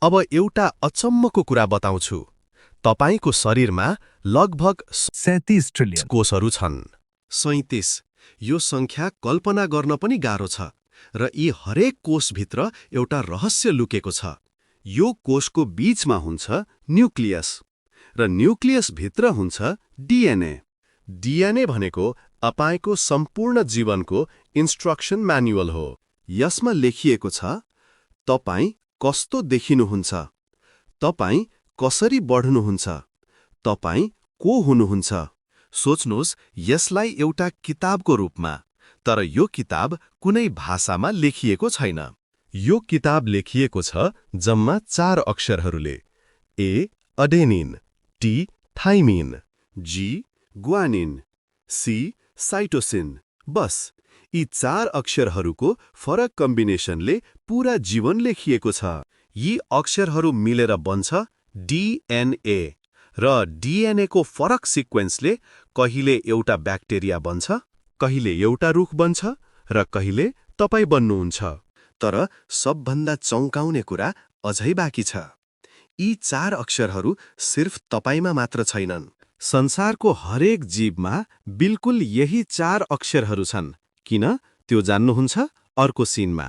अब एउटा अचम्मको कुरा बताउँछु। तपाईको शरीरमा लगभग 37 ट्रिलियन कोषहरू छन्। 37 यो संख्या कल्पना गर्न पनि गाह्रो छ र यी हरेक कोषभित्र एउटा रहस्य लुकेको छ। यो कोषको बीचमा हुन्छ न्यूक्लियस र न्यूक्लियस भित्र हुन्छ डीएनए। डीएनए भनेको तपाईको सम्पूर्ण जीवनको इन्स्ट्रक्सन म्यानुअल हो। यसमा लेखिएको छ तपाई कस्तो देखिनुहुन्छ, तपाई कसरी बढ्नुहुन्छ, तपाई को हुनुहुन्छ। सोच्नुहोस् यसलाई एउटा किताबको रूपमा, तर यो किताब कुनै भाषामा लेखिएको छैन। यो किताब लेखिएको छ जम्मा 4 अक्षरहरूले। ए अडेनिन, टी थाइमिन, जी ग्वानिन, सी साइटोसिन। बस यी 4 अक्षरहरूको फरक कम्बिनेसनले पूरा जीवन लेखिएको छ। यी अक्षरहरू मिलेर बन्छ डीएनए र डीएनए को फरक सिक्वेन्सले कहिले एउटा ब्याक्टेरिया बन्छ, कहिले एउटा रुख बन्छ र कहिले तपाई बन्नुहुन्छ। तर सबभन्दा चौंकाउने कुरा अझै बाँकी छ। यी 4 अक्षरहरू सिर्फ तपाईमा मात्र छैनन्। संसारको हरेक जीवमा बिल्कुल यही 4 अक्षरहरू छन्। किन त्यो जान्नुहुन्छ अर्को सिनमा।